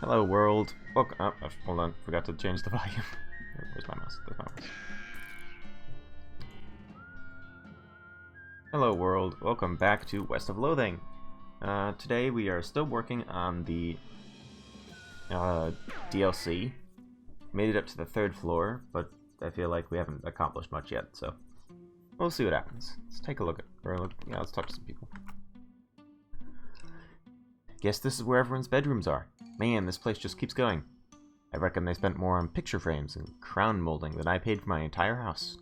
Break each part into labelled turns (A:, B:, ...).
A: Hello world. Welcome. Oh, hold on. Forgot to change the volume. Where's my mouse? There's my mouse. Hello world. Welcome back to West of Loathing. Today we are still working on the DLC. Made it up to the 3rd floor, but I feel like we haven't accomplished much yet, so we'll see what happens. Let's take a look at, let's talk to some people. Guess this is where everyone's bedrooms are. Man, this place just keeps going. I reckon they spent more on picture frames and crown molding than I paid for my entire house.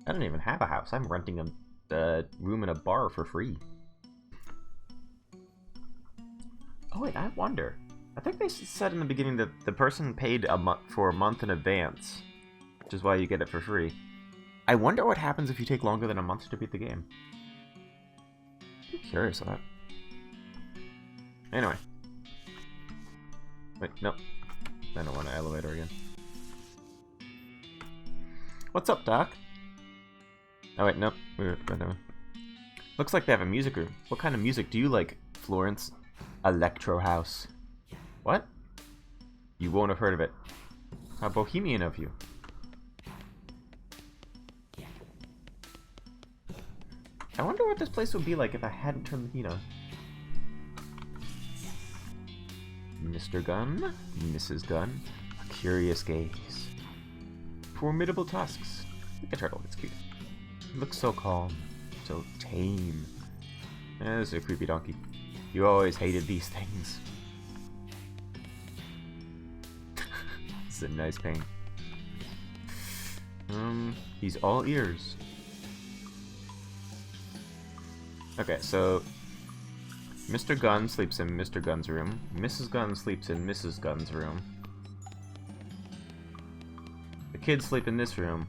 A: I don't even have a house. I'm renting a room in a bar for free. Oh wait, I wonder. I think they said in the beginning that the person paid for a month in advance, which is why you get it for free. I wonder what happens if you take longer than a month to beat the game. I'm curious of that. Anyway. Wait, no. I don't want an elevator again. What's up, Doc? Oh wait, nope. Looks like they have a music room. What kind of music do you like, Florence? Electro house. What? You won't have heard of it. How bohemian of you. I wonder what this place would be like if I hadn't turned the heat on. Mr. Gunn, Mrs. Gunn, a curious gaze. Formidable tusks. Like a turtle, it's cute. It looks so calm, so tame. This is a creepy donkey. You always hated these things. It's a nice paint. He's all ears. Okay, so Mr. Gunn sleeps in Mr. Gunn's room. Mrs. Gunn sleeps in Mrs. Gunn's room. The kids sleep in this room.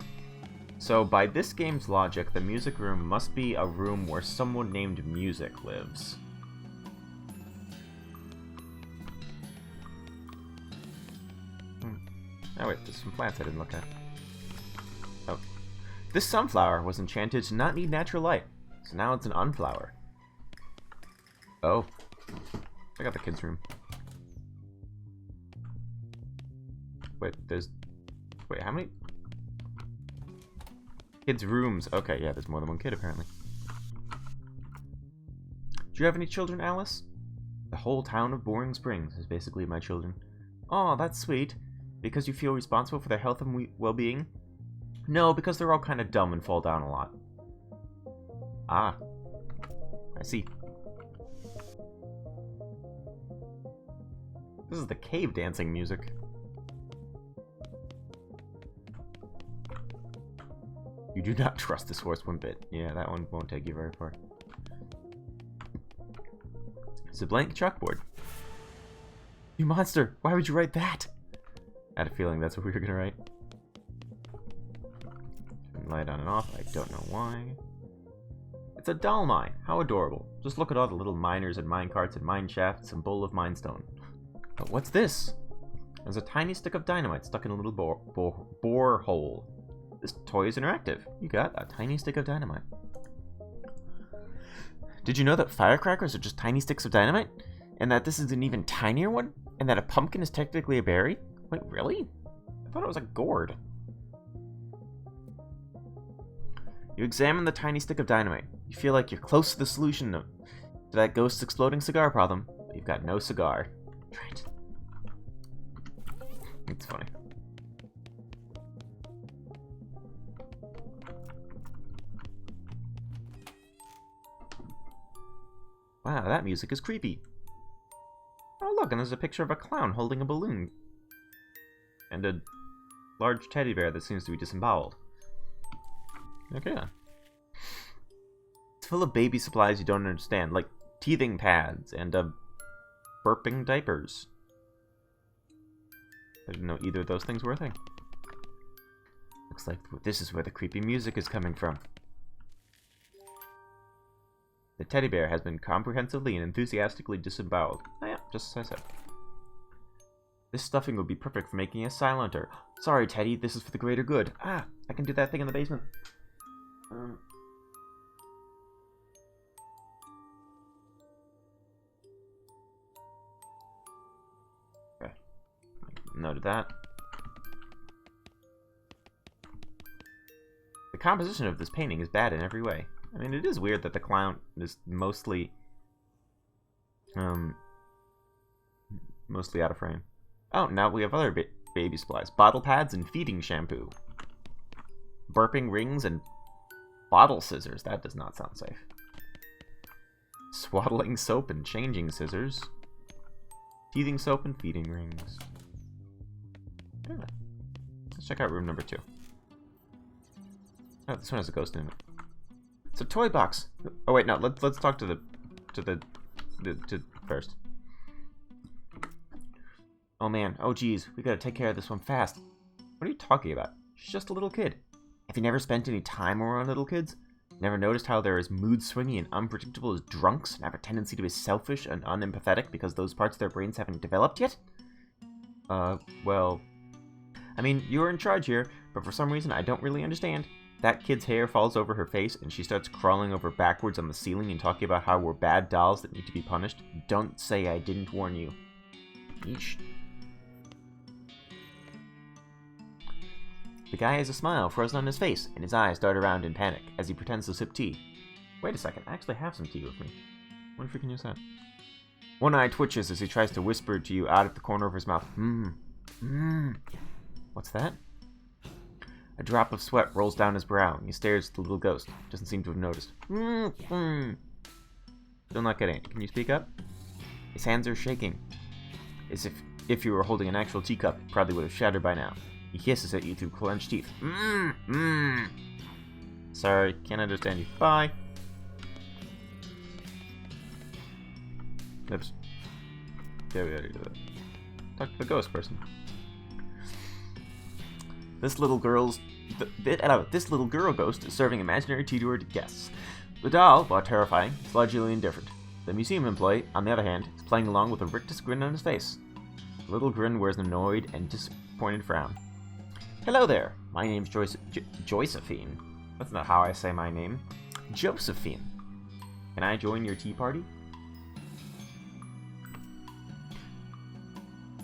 A: So by this game's logic, the music room must be a room where someone named Music lives. Oh wait, there's some plants I didn't look at. Oh. This sunflower was enchanted to not need natural light, so now it's an unflower. Oh. I got the kids' room. Wait, wait, how many? Kids' rooms. Okay, yeah, there's more than one kid, apparently. Do you have any children, Alice? The whole town of Boring Springs is basically my children. Aw, that's sweet. Because you feel responsible for their health and well-being? No, because they're all kind of dumb and fall down a lot. Ah. I see. This is the cave dancing music. You do not trust this horse one bit. Yeah, that one won't take you very far. It's a blank chalkboard. You monster! Why would you write that? I had a feeling that's what we were gonna write. Turn the light on and off. I don't know why. It's a doll mine. How adorable. Just look at all the little miners and mine carts and mine shafts and bowl of minestone. But what's this? There's a tiny stick of dynamite stuck in a little bore hole. This toy is interactive. You got a tiny stick of dynamite. Did you know that firecrackers are just tiny sticks of dynamite? And that this is an even tinier one? And that a pumpkin is technically a berry? Wait, really? I thought it was a gourd. You examine the tiny stick of dynamite. You feel like you're close to the solution to that ghost's exploding cigar problem, but you've got no cigar. Try it. It's funny. Wow, that music is creepy. Oh look, and there's a picture of a clown holding a balloon. And a large teddy bear that seems to be disemboweled. Okay then. It's full of baby supplies you don't understand, like teething pads and burping diapers. I didn't know either of those things were a thing. Looks like this is where the creepy music is coming from. The teddy bear has been comprehensively and enthusiastically disemboweled. Oh yeah, just as I said. This stuffing would be perfect for making a silencer. Sorry, Teddy, this is for the greater good. Ah, I can do that thing in the basement. Noted that. The composition of this painting is bad in every way. I mean, it is weird that the clown is mostly out of frame. Oh, now we have other baby supplies. Bottle pads and feeding shampoo. Burping rings and bottle scissors. That does not sound safe. Swaddling soap and changing scissors. Teething soap and feeding rings. Yeah. Let's check out room number 2. Oh, this one has a ghost in it. It's a toy box. Oh wait, no. Let's talk to first. Oh man. Oh geez. We gotta take care of this one fast. What are you talking about? She's just a little kid. Have you never spent any time around little kids? Never noticed how they're as mood-swingy and unpredictable as drunks and have a tendency to be selfish and unempathetic because those parts of their brains haven't developed yet? Well... I mean, you're in charge here, but for some reason I don't really understand. That kid's hair falls over her face and she starts crawling over backwards on the ceiling and talking about how we're bad dolls that need to be punished. Don't say I didn't warn you. Yeesh. The guy has a smile frozen on his face, and his eyes dart around in panic as he pretends to sip tea. Wait a second, I actually have some tea with me. I wonder if we can use that. One eye twitches as he tries to whisper to you out of the corner of his mouth. What's that? A drop of sweat rolls down his brow, and he stares at the little ghost. Doesn't seem to have noticed. Still not getting it. Can you speak up? His hands are shaking. As if you were holding an actual teacup, it probably would have shattered by now. He hisses at you through clenched teeth. Sorry, can't understand you. Bye. Oops. Yeah, we gotta do that. Talk to the ghost person. This little girl ghost is serving imaginary tea to her guests. The doll, while terrifying, is largely indifferent. The museum employee, on the other hand, is playing along with a rictus grin on his face. The little grin wears an annoyed and disappointed frown. Hello there. My name's Josephine. That's not how I say my name. Josephine. Can I join your tea party?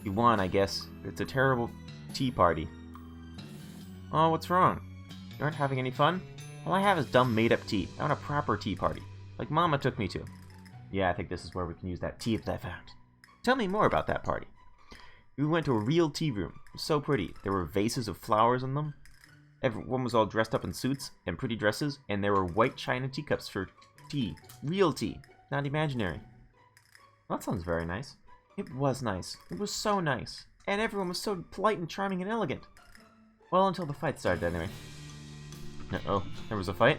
A: You won, I guess. It's a terrible tea party. Oh, what's wrong? You aren't having any fun? All I have is dumb made-up tea. I want a proper tea party. Like Mama took me to. Yeah, I think this is where we can use that tea that I found. Tell me more about that party. We went to a real tea room. It was so pretty. There were vases of flowers in them. Everyone was all dressed up in suits and pretty dresses, and there were white china teacups for tea. Real tea, not imaginary. Well, that sounds very nice. It was nice. It was so nice. And everyone was so polite and charming and elegant. Well, until the fight started anyway. Uh-oh, there was a fight?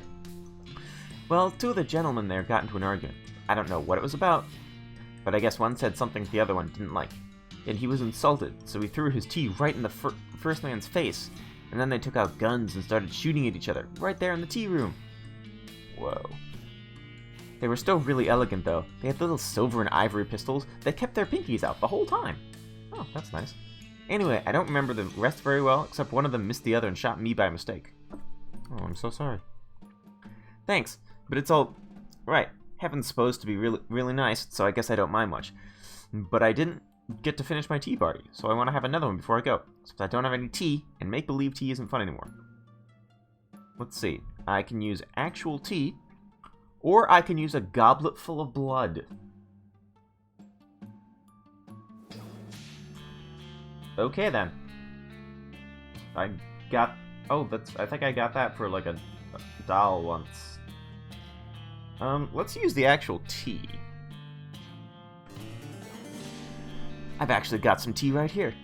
A: Well, two of the gentlemen there got into an argument. I don't know what it was about, but I guess one said something the other one didn't like. And he was insulted, so he threw his tea right in the first man's face. And then they took out guns and started shooting at each other, right there in the tea room. Whoa. They were still really elegant, though. They had little silver and ivory pistols that kept their pinkies out the whole time. Oh, that's nice. Anyway, I don't remember the rest very well, except one of them missed the other and shot me by mistake. Oh, I'm so sorry. Thanks, but it's all... Right, heaven's supposed to be really nice, so I guess I don't mind much. But I didn't get to finish my tea party, so I want to have another one before I go. Since I don't have any tea, and make-believe tea isn't fun anymore. Let's see. I can use actual tea, or I can use a goblet full of blood. Okay then. I got... Oh, I think I got that for like a doll once. Let's use the actual tea. I've actually got some tea right here.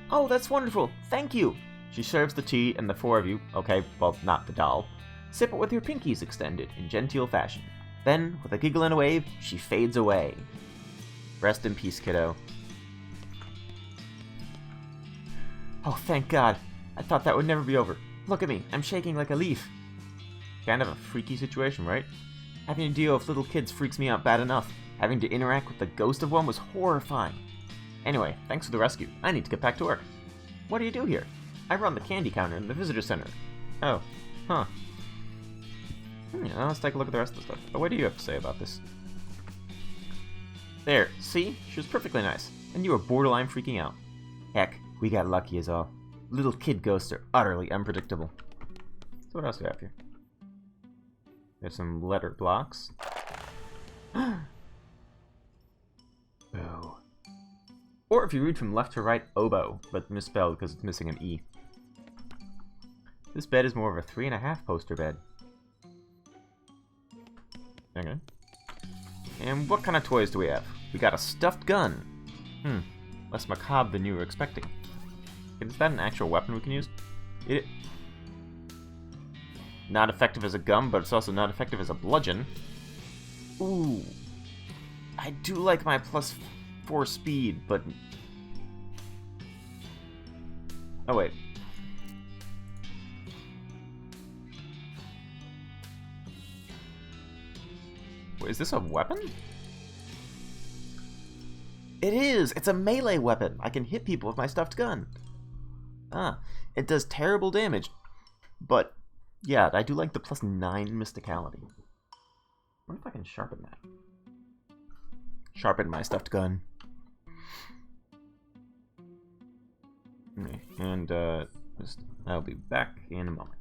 A: Oh, that's wonderful. Thank you. She serves the tea, and the four of you, okay, well, not the doll, sip it with your pinkies extended in genteel fashion. Then, with a giggle and a wave, she fades away. Rest in peace, kiddo. Oh, thank God. I thought that would never be over. Look at me. I'm shaking like a leaf. Kind of a freaky situation, right? Having to deal with little kids freaks me out bad enough. Having to interact with the ghost of one was horrifying. Anyway, thanks for the rescue. I need to get back to work. What do you do here? I run the candy counter in the visitor center. Oh, huh. Let's take a look at the rest of the stuff. Oh, what do you have to say about this? There, see? She was perfectly nice. And you were borderline freaking out. Heck, We got lucky is all. Little kid ghosts are utterly unpredictable. So what else do we have here? There's some letter blocks. Oh. Or if you read from left to right, oboe, but misspelled because it's missing an E. This bed is more of a 3.5 poster bed. Okay. And what kind of toys do we have? We got a stuffed gun. Less macabre than you were expecting. Is that an actual weapon we can use? Not effective as a gun, but it's also not effective as a bludgeon. Ooh. I do like my +4 speed, but... Oh, wait. Wait, is this a weapon? It is! It's a melee weapon! I can hit people with my stuffed gun. Ah, it does terrible damage. But, yeah, I do like the +9 mysticality. I wonder if I can sharpen that. Sharpen my stuffed gun. Okay, and, I'll be back in a moment.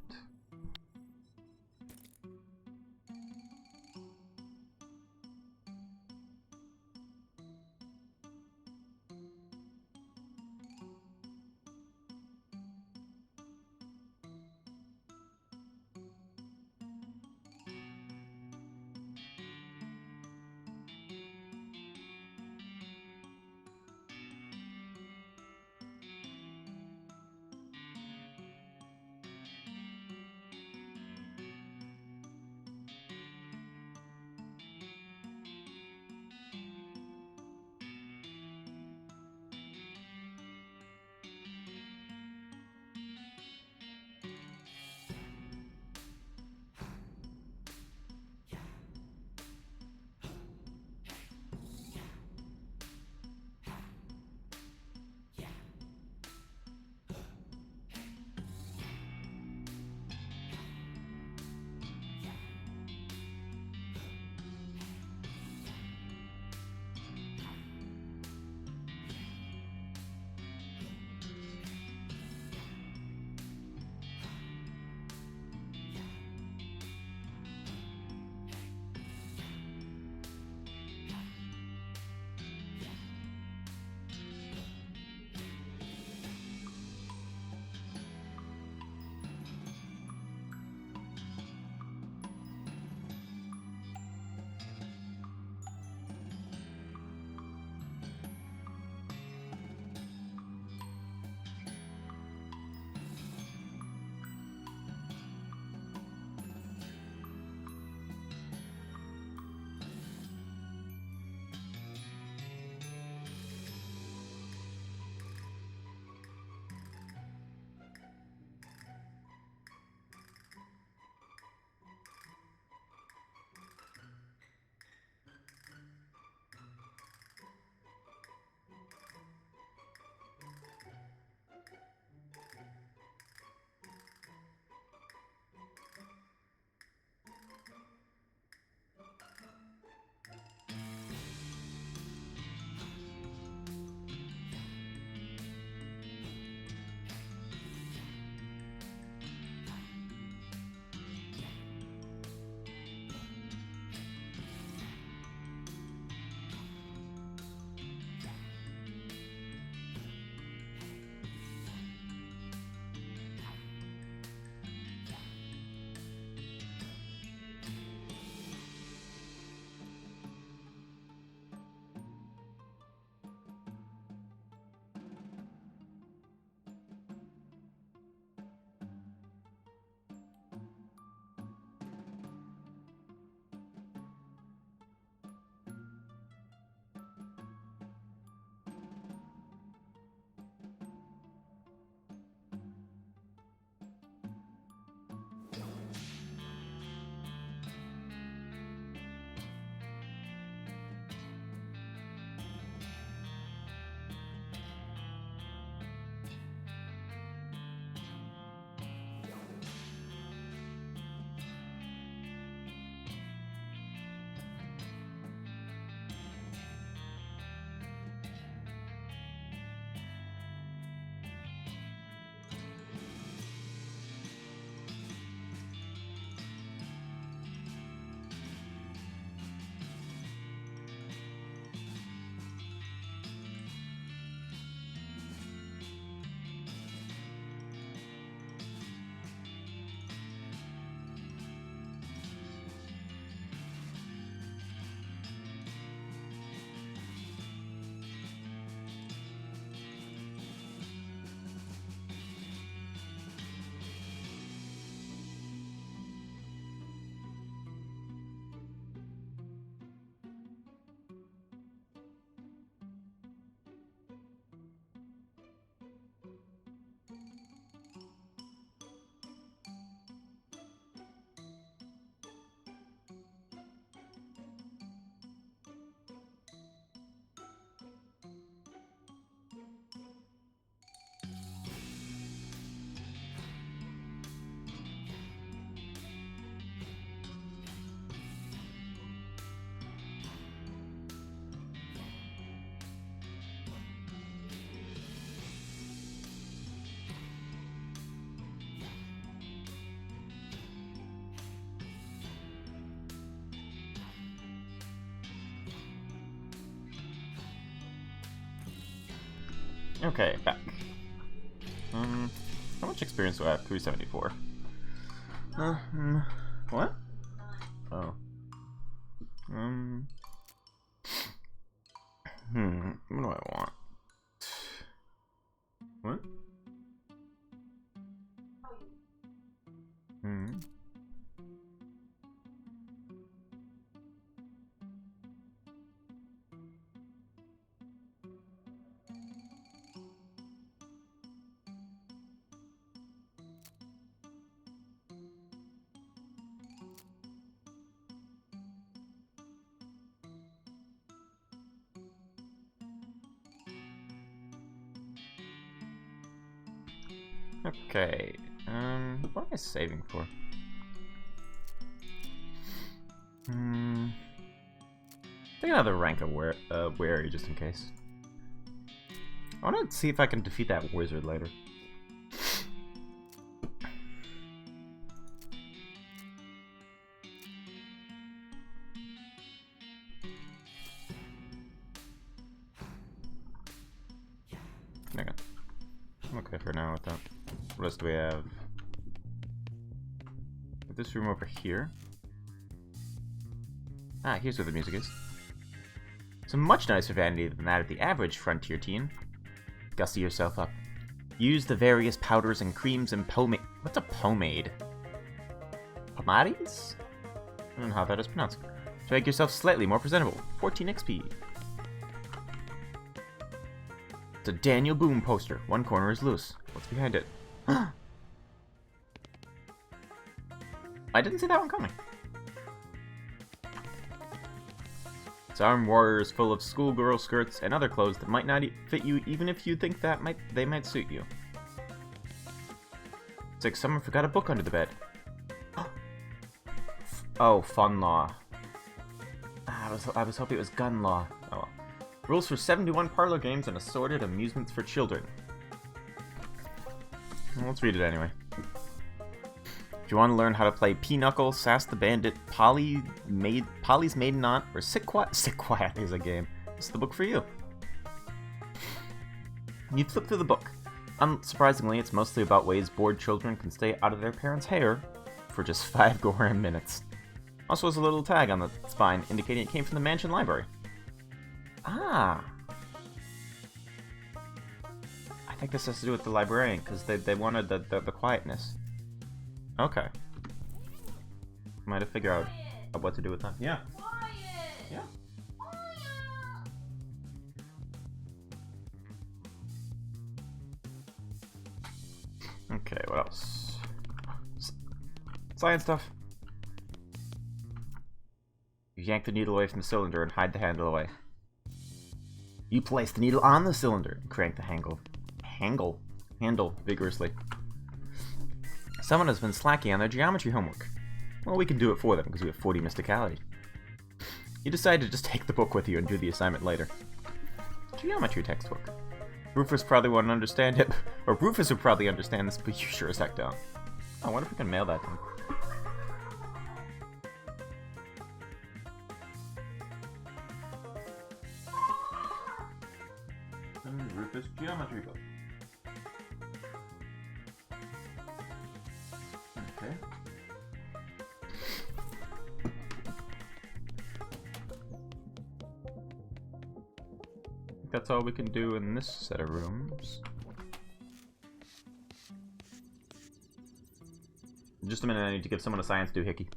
A: Okay, back. How much experience do I have? 374. What? Oh. What do I want? What? Okay. What am I saving for? Take another rank of wary just in case. I want to see if I can defeat that wizard later. Okay. I'm okay for now with that. What else do we have? This room over here. Ah, here's where the music is. It's a much nicer vanity than that of the average frontier teen. Gussy yourself up. Use the various powders and creams and pomade. What's a pomade? Pomades? I don't know how that is pronounced. To make yourself slightly more presentable. 14 XP. It's a Daniel Boone poster. One corner is loose. What's behind it? I didn't see that one coming. It's armed warriors full of schoolgirl skirts and other clothes that might not fit you, even if you think that they might suit you. It's like someone forgot a book under the bed. Oh, fun law. I was hoping it was gun law. Oh well. Rules for 71 parlor games and assorted amusements for children. Well, let's read it anyway. If you want to learn how to play Pinochle, Sass the Bandit, Polly's Maiden Aunt, or Sit Quiet is a game, this is the book for you. You flip through the book. Unsurprisingly, it's mostly about ways bored children can stay out of their parents' hair for just 5 goram minutes. Also has a little tag on the spine indicating it came from the mansion library. Ah! I think this has to do with the librarian, because they wanted the quietness. Okay. Might have figured out what to do with that. Yeah. Yeah. Okay, what else? Science stuff. You yank the needle away from the cylinder and hide the handle away. You place the needle on the cylinder and crank the handle vigorously. Someone has been slacking on their geometry homework. Well, we can do it for them because we have 40 mysticality. You decide to just take the book with you and do the assignment later. Geometry textbook. Rufus probably won't understand it, or Rufus would probably understand this, but you sure as heck don't. I wonder if we can mail that to him. Rufus geometry book. Okay. I think that's all we can do in this set of rooms. Just a minute, I need to give someone a science doohickey.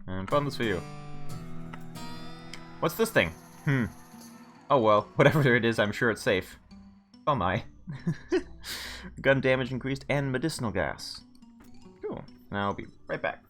A: And found this for you. What's this thing? Oh well, whatever it is, I'm sure it's safe. Oh my. Gun damage increased and medicinal gas. Cool. Now I'll be right back.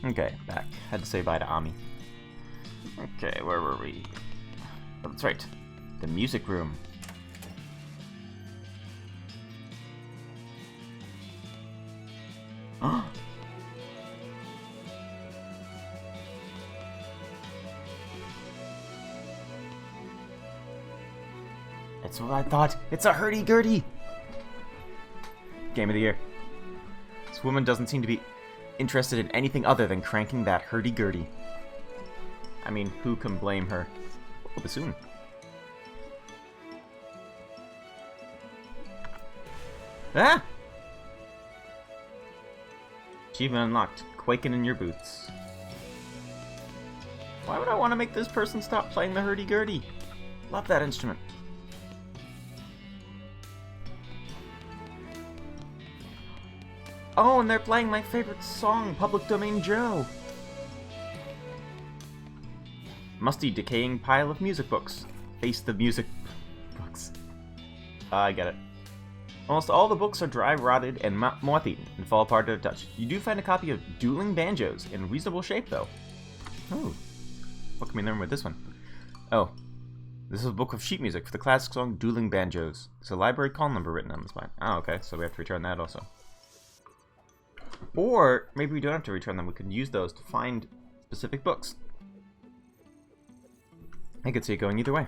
A: Okay, back. Had to say bye to Ami. Okay, where were we? Oh, that's right. The music room. That's what I thought. It's a hurdy-gurdy. Game of the year. This woman doesn't seem to be interested in anything other than cranking that hurdy-gurdy. I mean, who can blame her? Oh, bassoon. Ah! Achievement unlocked. Quaking in your boots. Why would I want to make this person stop playing the hurdy-gurdy? Love that instrument. Oh, and they're playing my favorite song, Public Domain Joe. Musty, decaying pile of music books. Face the music books. I get it. Almost all the books are dry, rotted, and moth-eaten, and fall apart at a touch. You do find a copy of Dueling Banjos, in reasonable shape, though. Oh. What can we learn with this one? Oh. This is a book of sheet music for the classic song Dueling Banjos. There's a library call number written on the spine. Oh, okay, so we have to return that also. Or, maybe we don't have to return them. We can use those to find specific books. I could see it going either way.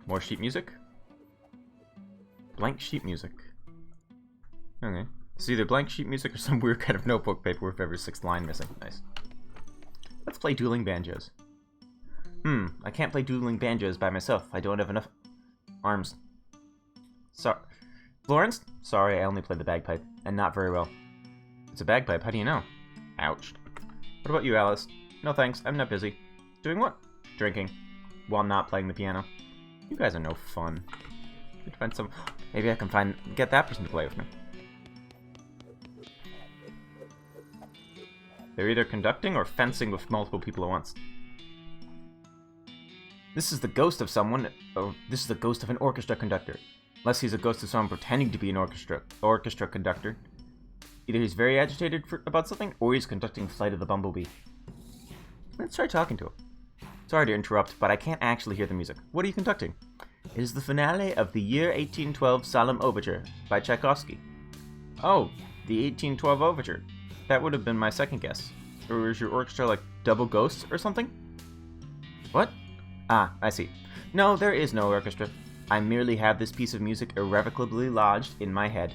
A: More sheet music. Blank sheet music. Okay. It's either blank sheet music or some weird kind of notebook paper with every 6th line missing. Nice. Let's play Dueling Banjos. I can't play Dueling Banjos by myself. I don't have enough arms. Sorry. Florence? Sorry, I only play the bagpipe, and not very well. It's a bagpipe, how do you know? Ouch. What about you, Alice? No thanks, I'm not busy. Doing what? Drinking. While not playing the piano. You guys are no fun. Could find some. Maybe I can get that person to play with me. They're either conducting or fencing with multiple people at once. This is the ghost of someone. Oh, this is the ghost of an orchestra conductor. Unless he's a ghost of someone pretending to be an orchestra conductor. Either he's very agitated about something, or he's conducting Flight of the Bumblebee. Let's try talking to him. Sorry to interrupt, but I can't actually hear the music. What are you conducting? It is the finale of the year 1812 Solemn Overture by Tchaikovsky. Oh, the 1812 Overture. That would have been my second guess. Or is your orchestra like double ghosts or something? What? Ah, I see. No, there is no orchestra. I merely have this piece of music irrevocably lodged in my head.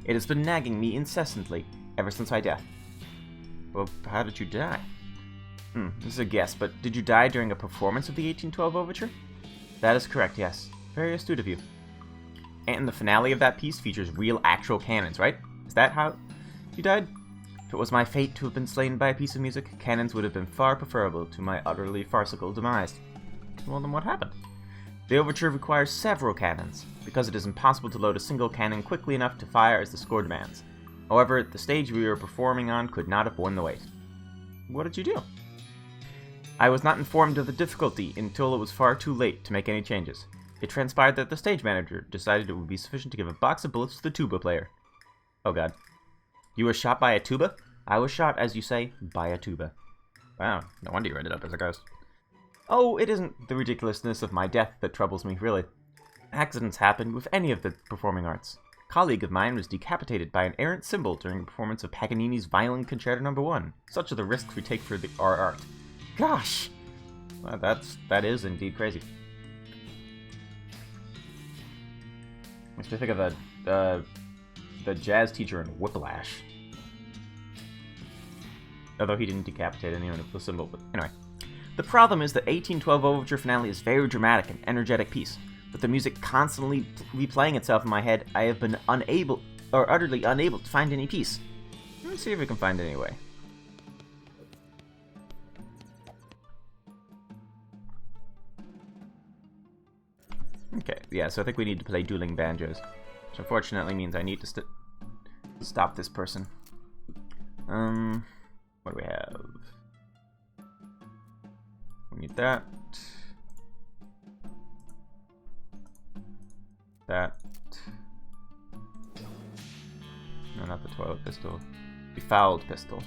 A: It has been nagging me incessantly, ever since my death. Well, how did you die? This is a guess, but did you die during a performance of the 1812 Overture? That is correct, yes. Very astute of you. And the finale of that piece features real, actual cannons, right? Is that how you died? If it was my fate to have been slain by a piece of music, cannons would have been far preferable to my utterly farcical demise. Well, then what happened? The overture requires several cannons, because it is impossible to load a single cannon quickly enough to fire as the score demands. However, the stage we were performing on could not have borne the weight. What did you do? I was not informed of the difficulty until it was far too late to make any changes. It transpired that the stage manager decided it would be sufficient to give a box of bullets to the tuba player. Oh god. You were shot by a tuba? I was shot, as you say, by a tuba. Wow, no wonder you ended up as a ghost. Oh, it isn't the ridiculousness of my death that troubles me, really. Accidents happen with any of the performing arts. A colleague of mine was decapitated by an errant cymbal during a performance of Paganini's Violin Concerto No. 1. Such are the risks we take for our art. Gosh! Well, that is indeed crazy. Makes me think of the jazz teacher in Whiplash. Although he didn't decapitate anyone with the cymbal, but anyway. The problem is that 1812 Overture finale is very dramatic and energetic piece. With the music constantly replaying itself in my head, I have been utterly unable to find any peace. Let's see if we can find it anyway. Okay, yeah, so I think we need to play Dueling Banjos. Which unfortunately means I need to stop this person. What do we have? We need that. That. No, not the toilet pistol. Befouled pistol.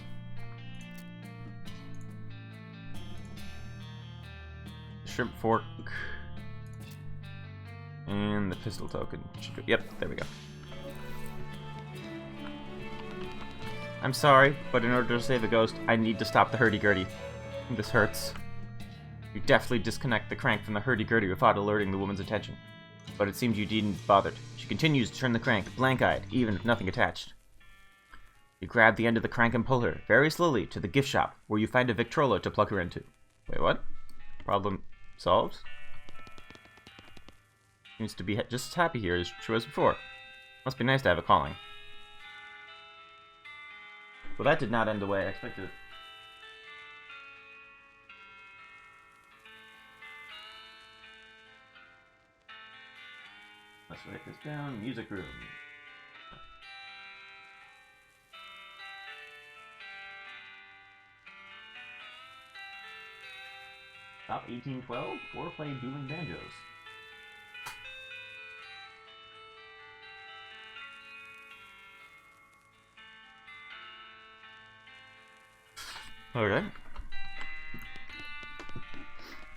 A: shrimp fork. And the pistol token. Yep, there we go. I'm sorry, but in order to save the ghost, I need to stop the hurdy-gurdy. This hurts. You deftly disconnect the crank from the hurdy-gurdy without alerting the woman's attention. But it seems you needn't bothered. She continues to turn the crank, blank-eyed, even with nothing attached. You grab the end of the crank and pull her, very slowly, to the gift shop, where you find a Victrola to plug her into. Wait, what? Problem solved? Seems to be just as happy here as she was before. Must be nice to have a calling. Well, that did not end the way I expected. Let's write this down. Music room. Top 1812, foreplay Dueling Banjos. Okay.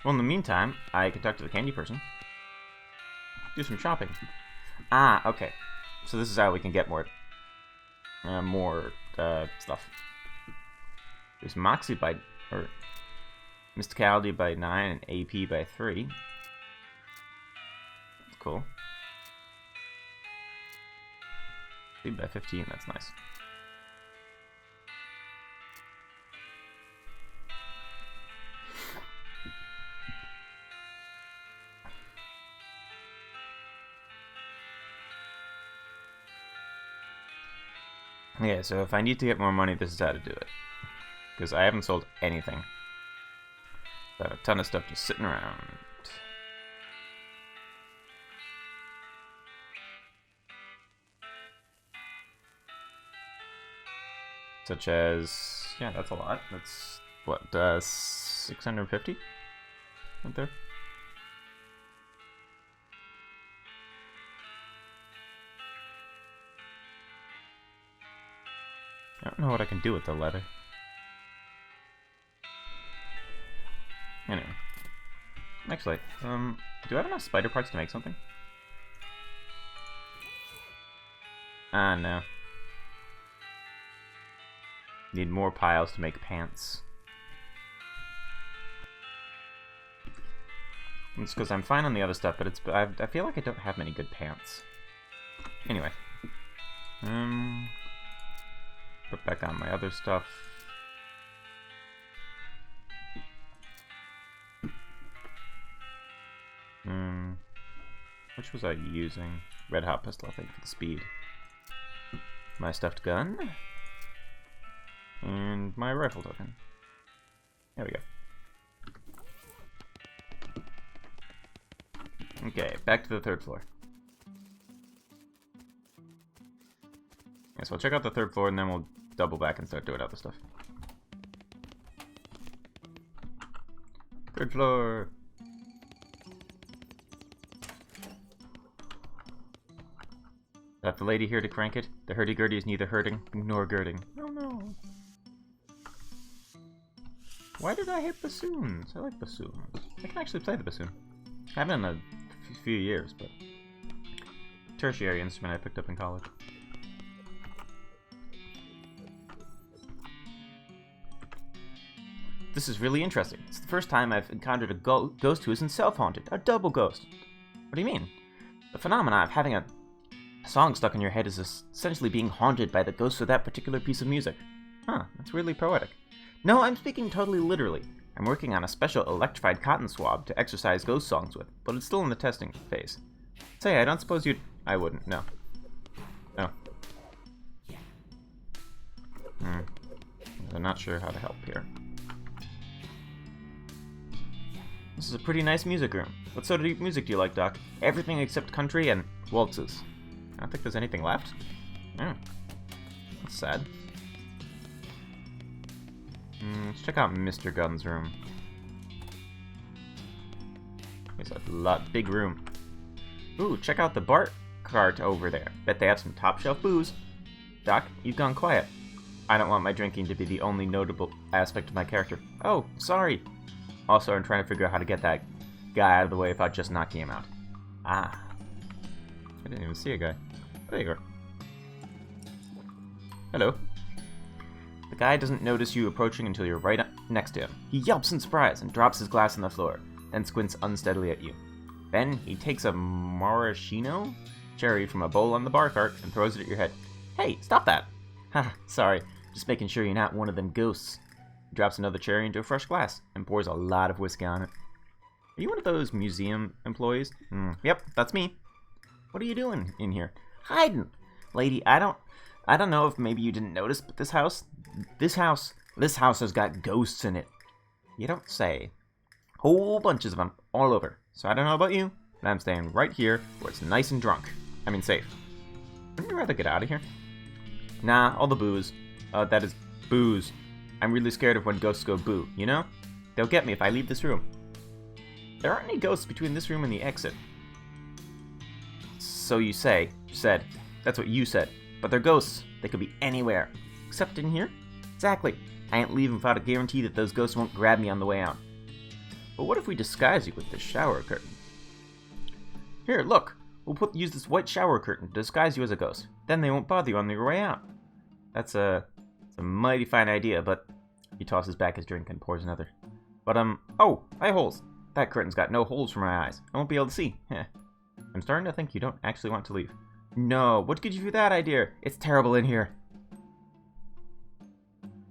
A: Well, in the meantime, I can talk to the candy person. Do some shopping. Ah, okay. So this is how we can get more stuff. There's Moxie by, or Mysticality by 9 and AP by 3. That's cool. Speed by 15, that's nice. Yeah, so if I need to get more money, this is how to do it. Because I haven't sold anything. I have a ton of stuff just sitting around. Such as... yeah, that's a lot. That's, what, 650? Right there? I don't know what I can do with the leather. Anyway. Actually, do I have enough spider parts to make something? Ah, no. Need more piles to make pants. It's because I'm fine on the other stuff, but I feel like I don't have many good pants. Anyway. Put back on my other stuff. Which was I using? Red hot pistol, I think, for the speed. My stuffed gun. And my rifle token. There we go. Okay, back to the third floor. Yeah, so I'll check out the third floor and then we'll double back and start doing other stuff. Third floor! Got the lady here to crank it. The hurdy-gurdy is neither hurting nor girding. Oh no. Why did I hit bassoons? I like bassoons. I can actually play the bassoon. I haven't in a few years, but... tertiary instrument I picked up in college. This is really interesting. It's the first time I've encountered a ghost who isn't self-haunted. A double ghost. What do you mean? The phenomenon of having a song stuck in your head is essentially being haunted by the ghost of that particular piece of music. Huh, that's really poetic. No, I'm speaking totally literally. I'm working on a special electrified cotton swab to exercise ghost songs with, but it's still in the testing phase. Say, I don't suppose you'd... I wouldn't, no. No. I'm not sure how to help here. This is a pretty nice music room. What sort of music do you like, Doc? Everything except country and waltzes. I don't think there's anything left. Oh. That's sad. Let's check out Mr. Gunn's room. It's a big room. Ooh, check out the bar cart over there. Bet they have some top shelf booze. Doc, you've gone quiet. I don't want my drinking to be the only notable aspect of my character. Oh, sorry. Also, I'm trying to figure out how to get that guy out of the way without just knocking him out. Ah. I didn't even see a guy. There you are. Hello. The guy doesn't notice you approaching until you're right next to him. He yelps in surprise and drops his glass on the floor, then squints unsteadily at you. Then he takes a maraschino cherry from a bowl on the bar cart and throws it at your head. Hey, stop that! Haha, sorry. Just making sure you're not one of them ghosts. He drops another cherry into a fresh glass and pours a lot of whiskey on it. Are you one of those museum employees? Yep, that's me. What are you doing in here? Hiding! Lady, I don't know if maybe you didn't notice, but this house has got ghosts in it. You don't say. Whole bunches of them, all over. So I don't know about you, but I'm staying right here where it's nice and drunk. I mean safe. Wouldn't you rather get out of here? Nah, all the booze. That is booze. I'm really scared of when ghosts go boo, you know? They'll get me if I leave this room. There aren't any ghosts between this room and the exit. So you said. That's what you said. But they're ghosts. They could be anywhere. Except in here? Exactly. I ain't leaving without a guarantee that those ghosts won't grab me on the way out. But what if we disguise you with this shower curtain? Here, look. We'll use this white shower curtain to disguise you as a ghost. Then they won't bother you on your way out. That's a mighty fine idea, but... He tosses back his drink and pours another. But, oh, eye holes. That curtain's got no holes for my eyes. I won't be able to see. Heh. I'm starting to think you don't actually want to leave. No, what could you do that idea? It's terrible in here.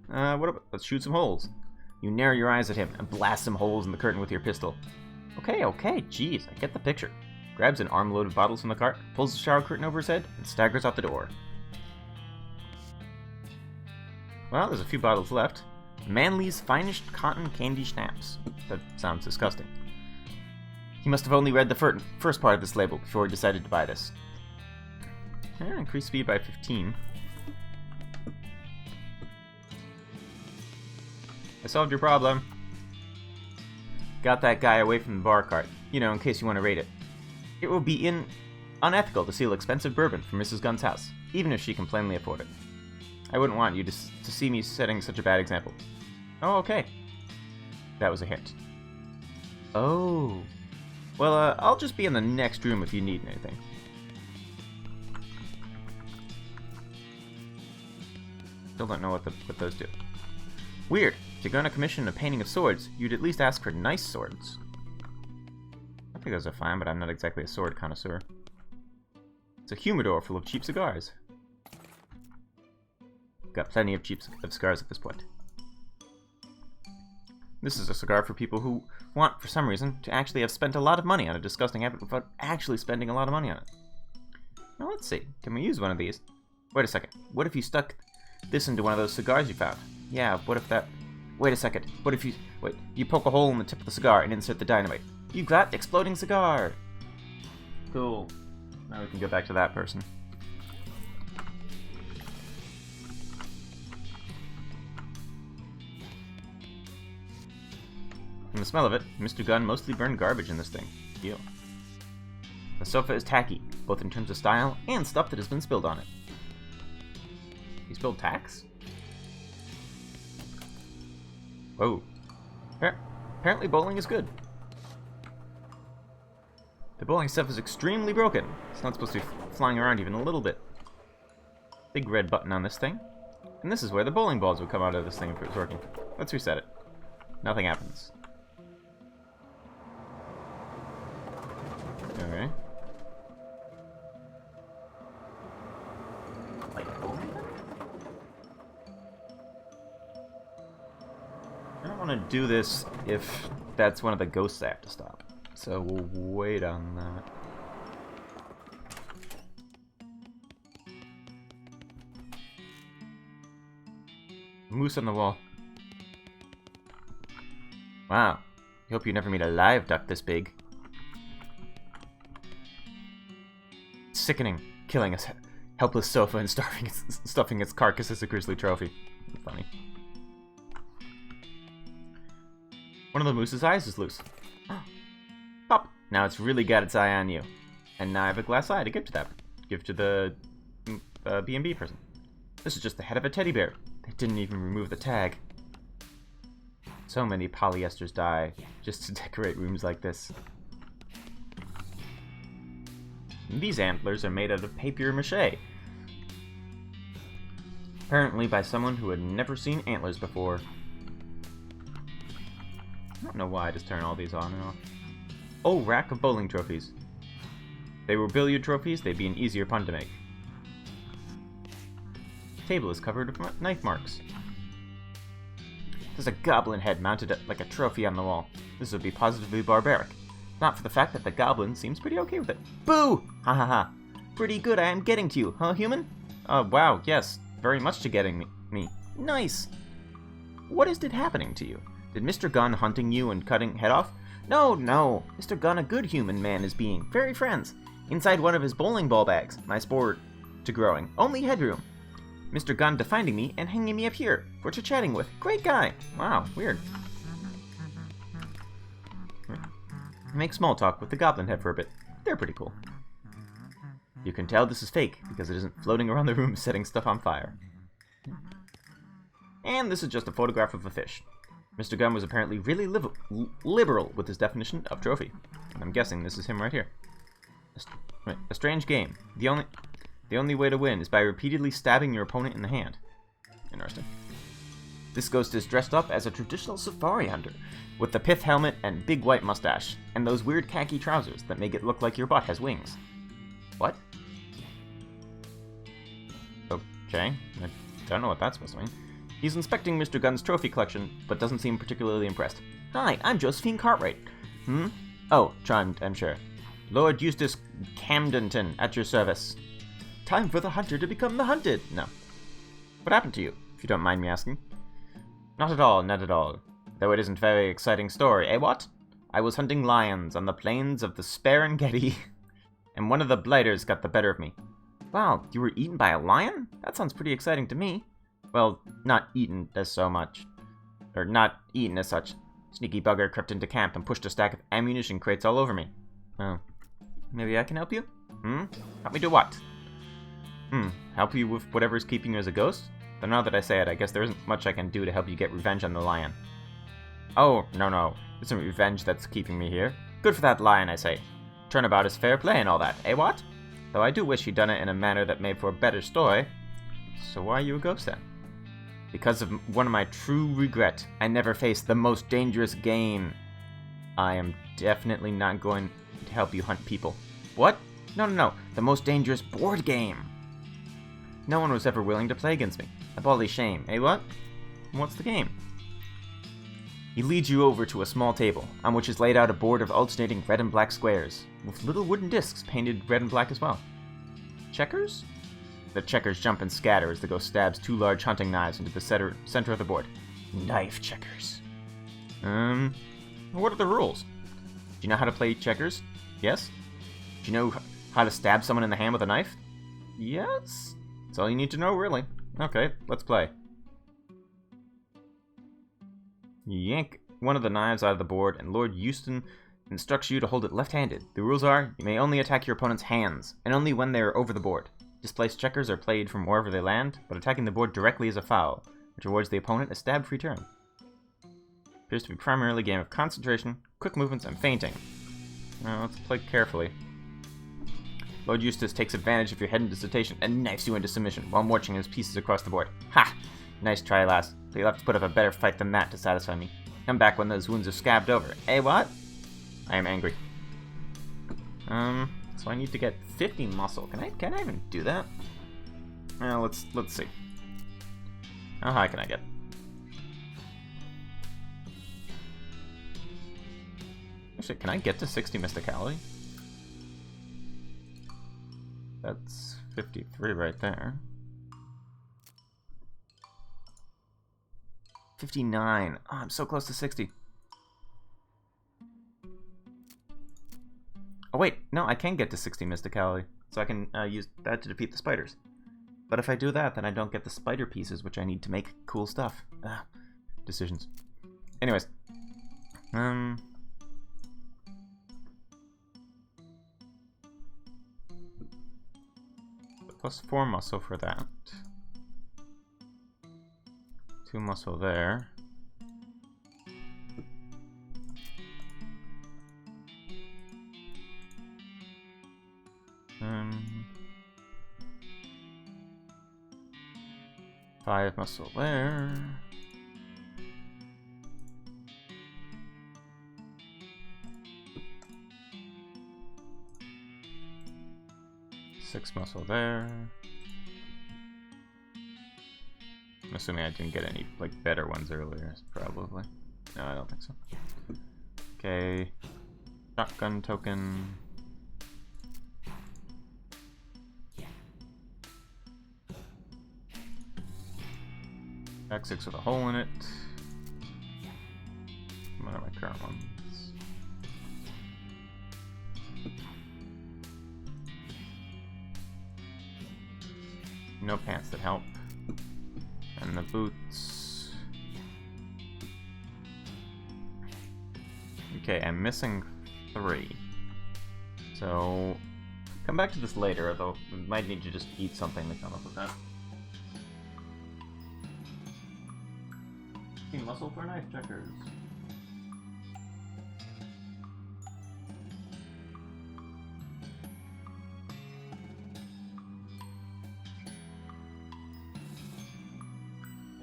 A: What about, let's shoot some holes. You narrow your eyes at him and blast some holes in the curtain with your pistol. Okay, jeez, I get the picture. Grabs an armload of bottles from the cart, pulls the shower curtain over his head, and staggers out the door. Well, there's a few bottles left. Manly's finest cotton candy schnapps. That sounds disgusting. He must have only read the first part of this label before he decided to buy this. Increase speed by 15. I solved your problem. Got that guy away from the bar cart, you know, in case you want to raid it. It would be unethical to steal expensive bourbon from Mrs. Gunn's house, even if she can plainly afford it. I wouldn't want you to see me setting such a bad example. Oh, okay. That was a hint. Oh. Well, I'll just be in the next room if you need anything. Still don't know what those do. Weird. If you're going to commission a painting of swords, you'd at least ask for nice swords. I think those are fine, but I'm not exactly a sword connoisseur. It's a humidor full of cheap cigars. Got plenty of cheap cigars at this point. This is a cigar for people who want, for some reason, to actually have spent a lot of money on a disgusting habit without actually spending a lot of money on it. Now let's see. Can we use one of these? Wait a second. What if you stuck this into one of those cigars you found? Yeah, what if that... Wait a second. What if you... Wait, you poke a hole in the tip of the cigar and insert the dynamite. You got exploding cigar! Cool. Now we can go back to that person. From the smell of it, Mr. Gunn mostly burned garbage in this thing. Deal. The sofa is tacky, both in terms of style and stuff that has been spilled on it. He spilled tax? Whoa. Apparently bowling is good. The bowling stuff is extremely broken. It's not supposed to be flying around even a little bit. Big red button on this thing. And this is where the bowling balls would come out of this thing if it was working. Let's reset it. Nothing happens. Okay. I don't want to do this if that's one of the ghosts I have to stop. So we'll wait on that. Moose on the wall. Wow. I hope you never meet a live duck this big. It's sickening, killing a helpless sofa and stuffing its carcass as a grisly trophy. Funny. One of the moose's eyes is loose. Pop! Now it's really got its eye on you. And now I have a glass eye to give to that. Give to the B&B person. This is just the head of a teddy bear. They didn't even remove the tag. So many polyesters die just to decorate rooms like this. These antlers are made out of papier-mâché. Apparently by someone who had never seen antlers before. I don't know why I just turn all these on and off. Oh, rack of bowling trophies. If they were billiard trophies, they'd be an easier pun to make. The table is covered with knife marks. There's a goblin head mounted like a trophy on the wall. This would be positively barbaric. Not for the fact that the goblin seems pretty okay with it. Boo! Ha ha ha. Pretty good I am getting to you, huh, human? Wow, yes. Very much to getting me. Nice! What is it happening to you? Did Mr. Gunn hunting you and cutting head off? No, no. Mr. Gunn, a good human man is being. Very friends. Inside one of his bowling ball bags. My sport to growing. Only headroom. Mr. Gunn definding me and hanging me up here for chatting with. Great guy. Wow, weird. Make small talk with the goblin head for a bit. They're pretty cool. You can tell this is fake because it isn't floating around the room setting stuff on fire. And this is just a photograph of a fish. Mr. Gunn was apparently really liberal with his definition of trophy. And I'm guessing this is him right here. A strange game. The only way to win is by repeatedly stabbing your opponent in the hand. Interesting. This ghost is dressed up as a traditional safari hunter, with the pith helmet and big white mustache, and those weird khaki trousers that make it look like your butt has wings. What? Okay, I don't know what that's supposed to mean. He's inspecting Mr. Gunn's trophy collection, but doesn't seem particularly impressed. Hi, I'm Josephine Cartwright. Oh, charmed, I'm sure. Lord Eustace Camdenton, at your service. Time for the hunter to become the hunted. No. What happened to you, if you don't mind me asking? Not at all, not at all. Though it isn't a very exciting story, eh what? I was hunting lions on the plains of the Serengeti, and one of the blighters got the better of me. Wow, you were eaten by a lion? That sounds pretty exciting to me. Well, not eaten as so much. Or not eaten as such. Sneaky bugger crept into camp and pushed a stack of ammunition crates all over me. Oh. Maybe I can help you? Help me do what? Help you with whatever's keeping you as a ghost? But now that I say it, I guess there isn't much I can do to help you get revenge on the lion. Oh, no. It isn't revenge that's keeping me here. Good for that lion, I say. Turnabout is fair play and all that, eh what? Though I do wish he'd done it in a manner that made for a better story. So why are you a ghost then? Because of one of my true regret, I never faced the most dangerous game. I am definitely not going to help you hunt people. What? No. The most dangerous board game. No one was ever willing to play against me. A bally shame, eh what? What's the game? He leads you over to a small table, on which is laid out a board of alternating red and black squares, with little wooden discs painted red and black as well. Checkers? The checkers jump and scatter as the ghost stabs two large hunting knives into the center of the board. Knife checkers. What are the rules? Do you know how to play checkers? Yes? Do you know how to stab someone in the hand with a knife? Yes? That's all you need to know, really. Okay, let's play. You yank one of the knives out of the board, and Lord Euston instructs you to hold it left-handed. The rules are, you may only attack your opponent's hands, and only when they are over the board. Displaced checkers are played from wherever they land, but attacking the board directly is a foul, which awards the opponent a stab-free turn. Appears to be primarily a game of concentration, quick movements, and feinting. Now, let's play carefully. Lord Eustace takes advantage of your head hesitation and knifes you into submission while marching his pieces across the board. Ha! Nice try, lass. But you'll have to put up a better fight than that to satisfy me. Come back when those wounds are scabbed over. Eh, what? I am angry. So I need to get 50 muscle. Can I even do that? Let's see. How high can I get? Actually, can I get to 60 mysticality? That's 53 right there. 59. Oh, I'm so close to 60. Oh wait, no, I can get to 60 mysticality. So I can use that to defeat the spiders. But if I do that, then I don't get the spider pieces, which I need to make cool stuff. Decisions. Anyways. Plus 4 muscle for that. 2 muscle there. 5 muscle there. Six muscle there. I'm assuming I didn't get any like better ones earlier, probably. No, I don't think so. Okay. Shotgun token. X6 with a hole in it. What are my current ones? No pants that help. And the boots. Okay, I'm missing 3. So, come back to this later, although we might need to just eat something to come up with that. Muscle for knife checkers.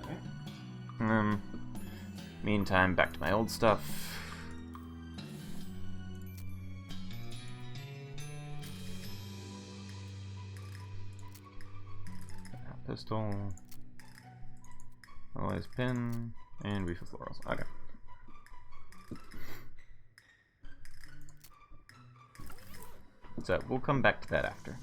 A: Okay. Meantime, back to my old stuff. Pistol. Always pin. And reef of florals. Okay. So we'll come back to that after.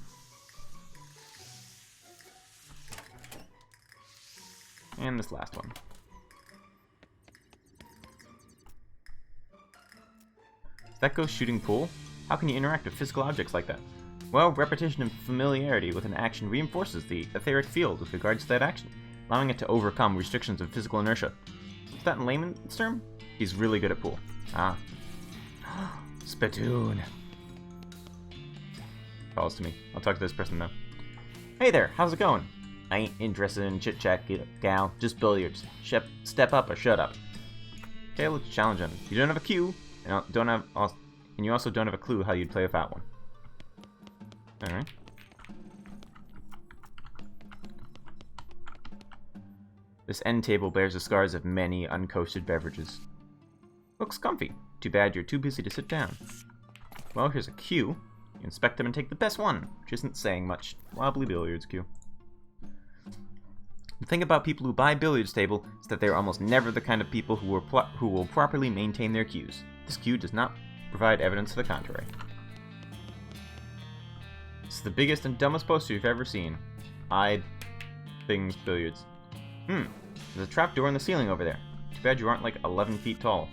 A: And this last one. Does that go shooting pool? How can you interact with physical objects like that? Well, repetition and familiarity with an action reinforces the etheric field with regards to that action, allowing it to overcome restrictions of physical inertia. Is that in layman's term? He's really good at pool. Ah. Spittoon. Calls to me. I'll talk to this person though. Hey there, how's it going? I ain't interested in chit-chat, gal. Just billiards. Step up or shut up. Okay, let's challenge him. You don't have a cue, and you also don't have a clue how you'd play without one. Alright. This end table bears the scars of many uncoasted beverages. Looks comfy. Too bad you're too busy to sit down. Well, here's a cue. You inspect them and take the best one, which isn't saying much. Wobbly billiards cue. The thing about people who buy billiards table is that they are almost never the kind of people who will properly maintain their cues. This cue does not provide evidence to the contrary. It's the biggest and dumbest poster you've ever seen. Things billiards. There's a trap door in the ceiling over there. Too bad you aren't like 11 feet tall.